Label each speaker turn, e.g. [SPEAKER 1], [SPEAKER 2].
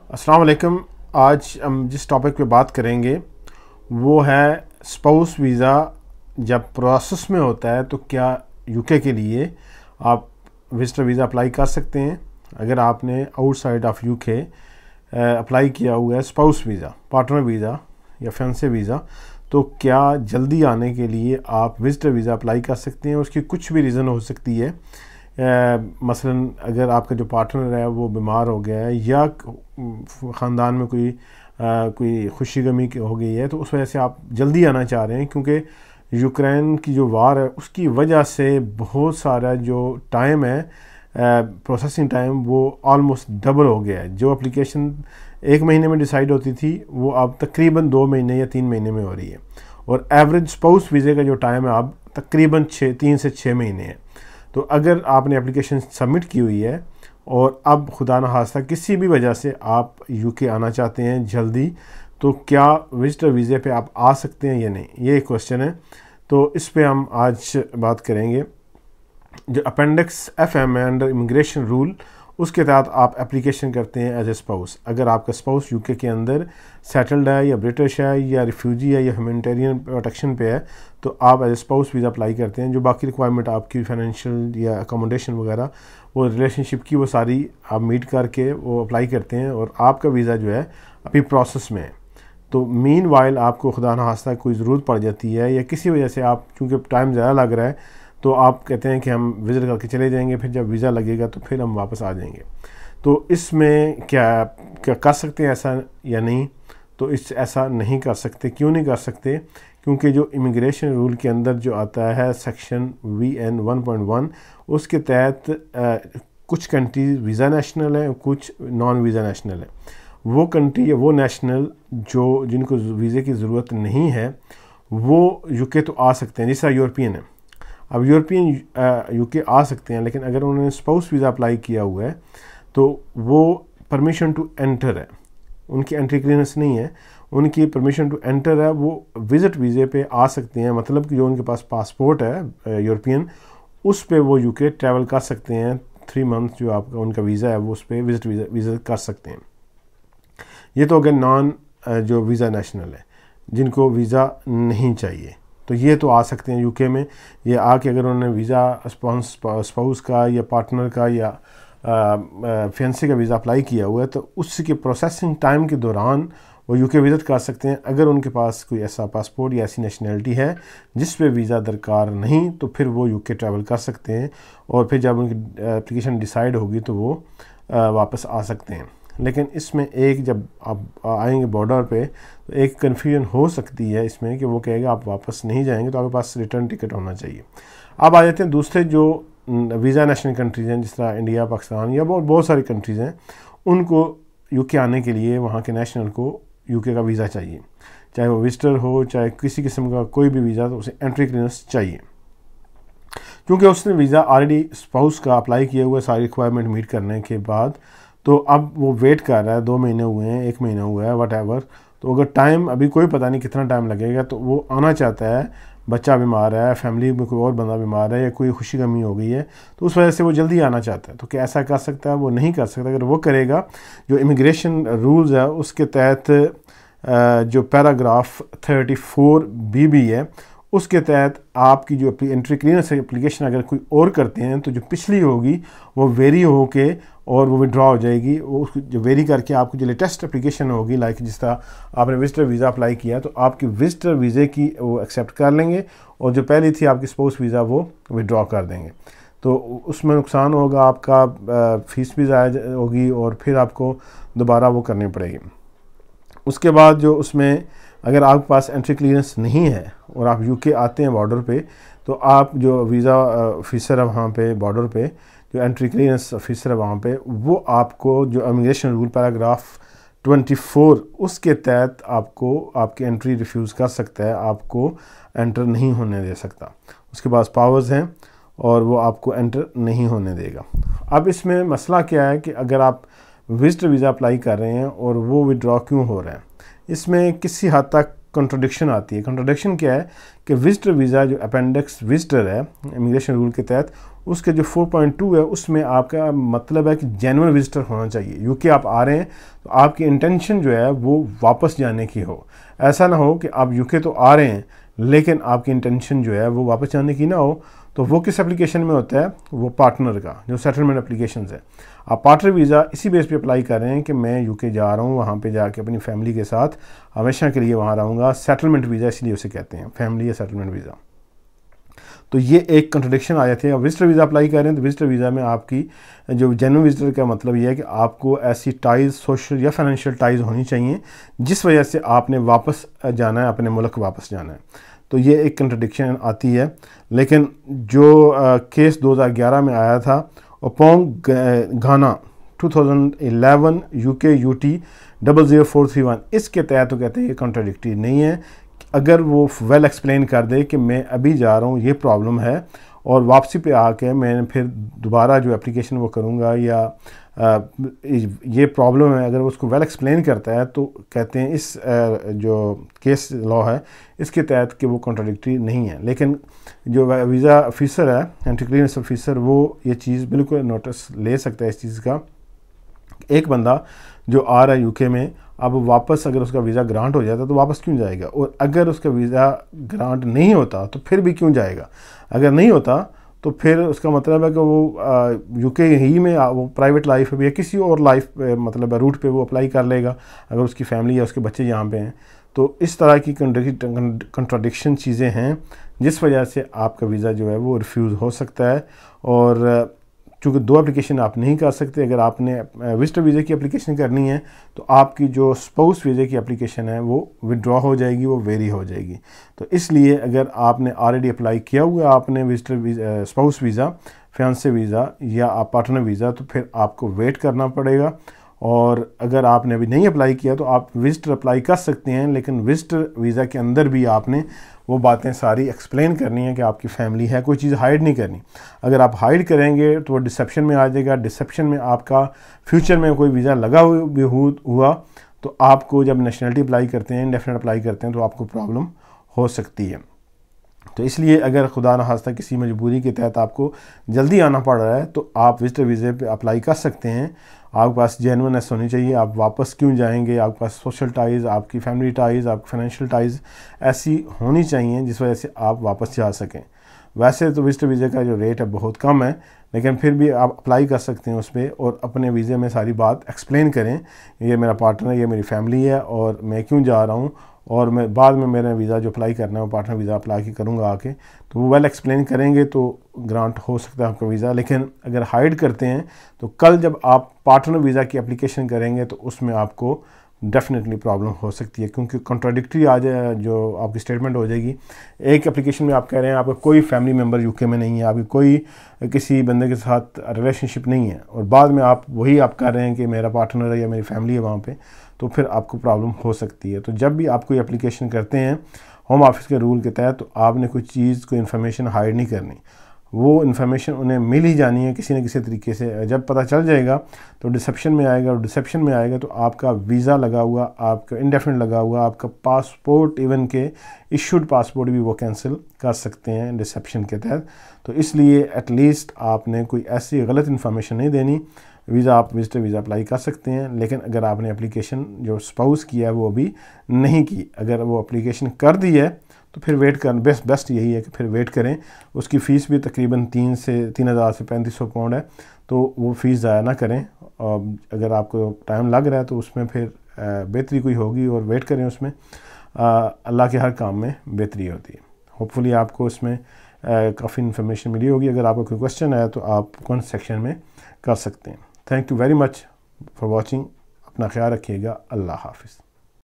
[SPEAKER 1] अस्सलाम वालेकुम। आज हम जिस टॉपिक पे बात करेंगे वो है स्पाउस वीज़ा जब प्रोसेस में होता है तो क्या यूके के लिए आप विजिटर वीज़ा अप्लाई कर सकते हैं। अगर आपने आउटसाइड ऑफ यूके अप्लाई किया हुआ है स्पाउस वीज़ा, पार्टनर वीज़ा या फैंसी वीज़ा, तो क्या जल्दी आने के लिए आप विजिटर वीज़ा अप्लाई कर सकते हैं। उसकी कुछ भी रीज़न हो सकती है। मसलन अगर आपका जो पार्टनर है वो बीमार हो गया है या ख़ानदान में कोई खुशी गमी हो गई है, तो उस वजह से आप जल्दी आना चाह रहे हैं, क्योंकि यूक्रेन की जो वार है उसकी वजह से बहुत सारा जो टाइम है प्रोसेसिंग टाइम वो ऑलमोस्ट डबल हो गया है। जो एप्लीकेशन 1 महीने में डिसाइड होती थी वो अब तकरीबन 2 महीने या 3 महीने में हो रही है, और एवरेज स्पाउस वीज़े का जो टाइम है अब तकरीबन 3 से 6 महीने है। तो अगर आपने एप्लीकेशन सबमिट की हुई है और अब खुदा न खास्ता किसी भी वजह से आप यूके आना चाहते हैं जल्दी, तो क्या विजिटर वीज़े पे आप आ सकते हैं या नहीं, ये एक क्वेश्चन है। तो इस पे हम आज बात करेंगे। जो अपेंडिक्स FM है अंडर इमिग्रेशन रूल, उसके तहत आप एप्लीकेशन करते हैं एज ए स्पाउस। अगर आपका स्पाउस यूके के अंदर सेटल्ड है या ब्रिटिश है या रिफ्यूजी है या ह्यूमैनिटेरियन प्रोटेक्शन पे है, तो आप as a spouse visa apply करते हैं। जो बाकी रिक्वायरमेंट आपकी फाइनेंशियल या अकोमोडेशन वगैरह वो रिलेशनशिप की वो सारी आप मीट करके वो अप्लाई करते हैं, और आपका वीज़ा जो है अभी प्रोसेस में है। तो मीन वाइल आपको खुदा न खास्ता कोई ज़रूरत पड़ जाती है या किसी वजह से आप चूँकि टाइम ज़्यादा लग रहा है, तो आप कहते हैं कि हम विज़िट करके चले जाएंगे, फिर जब वीज़ा लगेगा तो फिर हम वापस आ जाएंगे। तो इसमें क्या कर सकते हैं ऐसा या नहीं? तो ऐसा नहीं कर सकते। क्यों नहीं कर सकते? क्योंकि जो इमिग्रेशन रूल के अंदर जो आता है सेक्शन VN 1.1, उसके तहत कुछ कंट्रीज वीज़ा नेशनल है, कुछ नॉन वीज़ा नेशनल है। वो कंट्री या वो नेशनल जिनको वीज़े की ज़रूरत नहीं है वो यूके तो आ सकते हैं, जैसा यूरोपियन है। अब यूरोपियन यूके आ सकते हैं, लेकिन अगर उन्होंने स्पाउस वीज़ा अप्लाई किया हुआ है तो वो परमिशन टू एंटर है, उनकी एंट्री क्लियरेंस नहीं है, उनकी परमिशन टू एंटर है। वो विज़िट वीज़े पे आ सकते हैं, मतलब कि जो उनके पास पासपोर्ट है यूरोपियन, उस पे वो यूके ट्रैवल कर सकते हैं। 3 मंथ जो आपका उनका वीज़ा है वो उस पर विज़िट वीज़ा कर सकते हैं। ये तो अगर नॉन जो वीज़ा नेशनल है जिनको वीज़ा नहीं चाहिए, तो ये तो आ सकते हैं यूके में। ये आके अगर उन्होंने वीज़ा स्पाउस का या पार्टनर का या फैंसी का वीज़ा अप्लाई किया हुआ है, तो उसके प्रोसेसिंग टाइम के दौरान वो यूके विज़िट कर सकते हैं। अगर उनके पास कोई ऐसा पासपोर्ट या ऐसी नेशनैलिटी है जिस पे वीज़ा दरकार नहीं, तो फिर वो यूके ट्रैवल कर सकते हैं, और फिर जब उनकी एप्लीकेशन डिसाइड होगी तो वो वापस आ सकते हैं। लेकिन इसमें एक जब आप आएंगे बॉर्डर पे तो एक कन्फ्यूजन हो सकती है इसमें कि वो कहेगा आप वापस नहीं जाएंगे, तो आपके पास रिटर्न टिकट होना चाहिए। अब आ जाते हैं दूसरे जो वीज़ा नेशनल कंट्रीज़ हैं, जिस तरह इंडिया, पाकिस्तान या बहुत सारी कंट्रीज़ हैं, उनको यूके आने के लिए वहाँ के नेशनल को यूके का वीज़ा चाहिए, चाहे वो विजिटर हो चाहे किसी किस्म का कोई भी वीज़ा, तो उसे एंट्री क्लियरेंस चाहिए। क्योंकि उसने वीज़ा ऑलरेडी स्पाउस का अप्लाई किया हुआ है सारी रिक्वायरमेंट मीट करने के बाद, तो अब वो वेट कर रहा है, 2 महीने हुए हैं, 1 महीना हुआ है, वट। तो अगर टाइम अभी कोई पता नहीं कितना टाइम लगेगा, तो वो आना चाहता है। बच्चा बीमार है, फैमिली में कोई और बंदा बीमार है या कोई खुशी गमी हो गई है, तो उस वजह से वो जल्दी आना चाहता है। तो क्या ऐसा कर सकता है? वो नहीं कर सकता। अगर वो करेगा, जो इमिग्रेशन रूल्स है उसके तहत जो पैराग्राफ 34B भी है, उसके तहत आपकी जो एंट्री क्लियरेंस एप्लीकेशन अगर कोई और करते हैं, तो जो पिछली होगी वो वेरी हो के और वो विड्रॉ हो जाएगी। वो जो वेरी करके आपकी जो लेटेस्ट एप्लीकेशन होगी, लाइक जिस तरह आपने विजिटर वीज़ा अप्लाई किया, तो आपकी विजिटर वीज़े की वो एक्सेप्ट कर लेंगे, और जो पहली थी आपकी स्पाउस वीज़ा वो विड्रॉ कर देंगे। तो उसमें नुकसान होगा आपका, फ़ीस भी ज़ाया होगी, और फिर आपको दोबारा वो करनी पड़ेगी। उसके बाद जो उसमें अगर आपके पास एंट्री क्लियरेंस नहीं है और आप यूके आते हैं बॉर्डर पे, तो आप जो वीज़ा ऑफिसर है वहाँ पे बॉर्डर पे, जो एंट्री क्लियरेंस ऑफिसर है वहाँ पे, वो आपको जो इमिग्रेशन रूल पैराग्राफ 24 उसके तहत आपको आपकी एंट्री रिफ्यूज़ कर सकता है, आपको एंटर नहीं होने दे सकता। उसके पास पावर्स हैं और वो आपको एंटर नहीं होने देगा। अब इसमें मसला क्या है कि अगर आप विजिटर वीज़ा अप्लाई कर रहे हैं और वो विड्रॉ क्यों हो रहा है, इसमें किसी हद तक कंट्रोडिक्शन आती है। कंट्रोडिक्शन क्या है कि विजिटर वीज़ा जो अपेंडिक्स विजिटर है इमिग्रेशन रूल के तहत, उसके जो 4.2 है उसमें आपका मतलब है कि जेन्युइन विजिटर होना चाहिए। यूके आप आ रहे हैं तो आपकी इंटेंशन जो है वो वापस जाने की हो। ऐसा ना हो कि आप यूके तो आ रहे हैं लेकिन आपकी इंटेंशन जो है वो वापस जाने की ना हो। तो वो किस एप्लीकेशन में होता है, वो पार्टनर का जो सेटलमेंट एप्लीकेशन है। आप पार्टनर वीज़ा इसी बेस पे अप्लाई कर रहे हैं कि मैं यूके जा रहा हूँ, वहाँ पे जाके अपनी फैमिली के साथ हमेशा के लिए वहाँ रहूँगा। सेटलमेंट वीज़ा इसलिए उसे कहते हैं, फैमिली या सेटलमेंट वीज़ा। तो ये एक कंट्रडिक्शन आ जाती है। अब विजिटर वीज़ा अप्लाई कर रहे हैं तो विजिटर वीज़ा में आपकी जो जेन्युइन विजिटर का मतलब ये है कि आपको ऐसी टाइज़, सोशल या फाइनेंशियल टाइज़ होनी चाहिए जिस वजह से आपने वापस जाना है, अपने मुल्क वापस जाना है। तो ये एक कंट्रडिक्शन आती है। लेकिन जो केस 2011 में आया था ओपोंग घाना 2011 UK UT 00431, इसके तहत तो कहते हैं ये कॉन्ट्राडिक्टरी नहीं है। अगर वो वेल एक्सप्लेन कर दे कि मैं अभी जा रहा हूँ, ये प्रॉब्लम है, और वापसी पे आके मैं फिर दोबारा जो एप्लीकेशन वो करूँगा या ये प्रॉब्लम है, अगर वो उसको वेल एक्सप्लेन करता है तो कहते हैं इस जो केस लॉ है इसके तहत कि वो कॉन्ट्राडिक्टरी नहीं है। लेकिन जो वीज़ा ऑफिसर है, एंटी क्लियरेंस ऑफिसर, वो ये चीज़ बिल्कुल नोटिस ले सकता है इस चीज़ का। एक बंदा जो आ रहा है यूके में, अब वापस अगर उसका वीज़ा ग्रांट हो जाता तो वापस क्यों जाएगा, और अगर उसका वीज़ा ग्रांट नहीं होता तो फिर भी क्यों जाएगा। अगर नहीं होता तो फिर उसका मतलब है कि वो यूके ही में वो प्राइवेट लाइफ या किसी और लाइफ मतलब रूट पे वो अप्लाई कर लेगा अगर उसकी फैमिली या उसके बच्चे यहाँ पे हैं। तो इस तरह की कंट्राडिक्शन चीज़ें हैं जिस वजह से आपका वीज़ा जो है वो रिफ्यूज़ हो सकता है। और चूँकि 2 एप्लीकेशन आप नहीं कर सकते, अगर आपने विजिटर वीज़े की एप्लीकेशन करनी है तो आपकी जो स्पाउस वीज़े की एप्लीकेशन है वो विड्रॉ हो जाएगी, वो वेरी हो जाएगी। तो इसलिए अगर आपने ऑलरेडी अप्लाई किया हुआ आपने visitor spouse visa, fiance visa या आप पार्टनर वीज़ा, तो फिर आपको वेट करना पड़ेगा। और अगर आपने अभी नहीं अप्लाई किया तो आप विजिटर अप्लाई कर सकते हैं, लेकिन विजिटर वीज़ा के अंदर भी आपने वो बातें सारी एक्सप्लेन करनी है कि आपकी फैमिली है, कोई चीज़ हाइड नहीं करनी। अगर आप हाइड करेंगे तो वो डिसेप्शन में आ जाएगा। डिसेप्शन में आपका फ्यूचर में कोई वीज़ा लगा हुआ तो आपको जब नेशनलिटी अप्लाई करते हैं, इंडेफिनेट अप्लाई करते हैं, तो आपको प्रॉब्लम हो सकती है। तो इसलिए अगर खुदा न खास्ता किसी मजबूरी के तहत आपको जल्दी आना पड़ रहा है तो आप विजिटर वीज़े पे अप्लाई कर सकते हैं। आपके पास जेन्युइननेस होनी चाहिए, आप वापस क्यों जाएंगे, आपके पास सोशल टाइज़, आपकी फैमिली टाइज़, आपकी फाइनेंशियल टाइज़ ऐसी होनी चाहिए जिस वजह से आप वापस जा सकें। वैसे तो विजिटर वीज़े का जो रेट है बहुत कम है, लेकिन फिर भी आप अप्लाई कर सकते हैं उस पर और अपने वीज़े में सारी बात एक्सप्लेन करें, ये मेरा पार्टनर है, ये मेरी फैमिली है और मैं क्यों जा रहा हूँ, और मैं बाद में मेरा वीज़ा जो अप्लाई करना है वो पार्टनर वीज़ा अप्लाई करूँगा आके। तो वो वेल एक्सप्लेन करेंगे तो ग्रांट हो सकता है आपका वीज़ा। लेकिन अगर हाइड करते हैं तो कल जब आप पार्टनर वीज़ा की एप्लीकेशन करेंगे तो उसमें आपको डेफिनेटली प्रॉब्लम हो सकती है, क्योंकि कॉन्ट्राडिक्टरी आ जाए जो आपकी स्टेटमेंट हो जाएगी। एक एप्लीकेशन में आप कह रहे हैं आपका कोई फैमिली मेम्बर यूके में नहीं है, आपकी कोई किसी बंदे के साथ रिलेशनशिप नहीं है, और बाद में आप वही आप कह रहे हैं कि मेरा पार्टनर है या मेरी फैमिली है वहाँ पे, तो फिर आपको प्रॉब्लम हो सकती है। तो जब भी आप कोई एप्लीकेशन करते हैं होम ऑफिस के रूल के तहत, तो आपने कोई चीज़, कोई इन्फॉर्मेशन हाइड नहीं करनी, वो इन्फॉर्मेशन उन्हें मिल ही जानी है किसी न किसी तरीके से। जब पता चल जाएगा तो डिसेप्शन में आएगा, और डिसेप्शन में आएगा तो आपका वीज़ा लगा हुआ, आपका इंडेफिनिट लगा हुआ, आपका पासपोर्ट, इवन के इशूड पासपोर्ट भी वो कैंसिल कर सकते हैं डिसेप्शन के तहत। तो इसलिए एटलीस्ट आपने कोई ऐसी गलत इन्फॉर्मेशन नहीं देनी। वीज़ा आप विजिटर वीज़ा अप्लाई कर सकते हैं, लेकिन अगर आपने एप्लीकेशन जो स्पाउस किया है वो अभी नहीं की, अगर वो एप्लीकेशन कर दी है तो फिर वेट कर, बेस्ट यही है कि फिर वेट करें। उसकी फ़ीस भी तकरीबन 3,000 से 3500 पाउंड है, तो वो फ़ीस ज़ाया ना करें। और अगर आपको टाइम लग रहा है तो उसमें फिर बेहतरी कोई होगी, और वेट करें उसमें। अल्लाह के हर काम में बेहतरी होती है। होपफुली आपको इसमें काफ़ी इन्फॉर्मेशन मिली होगी। अगर आपका कोई क्वेश्चन है तो आप कमेंट सेक्शन में कर सकते हैं। Thank you very much for watching. अपना ख्याल रखिएगा। अल्लाह हाफिज़।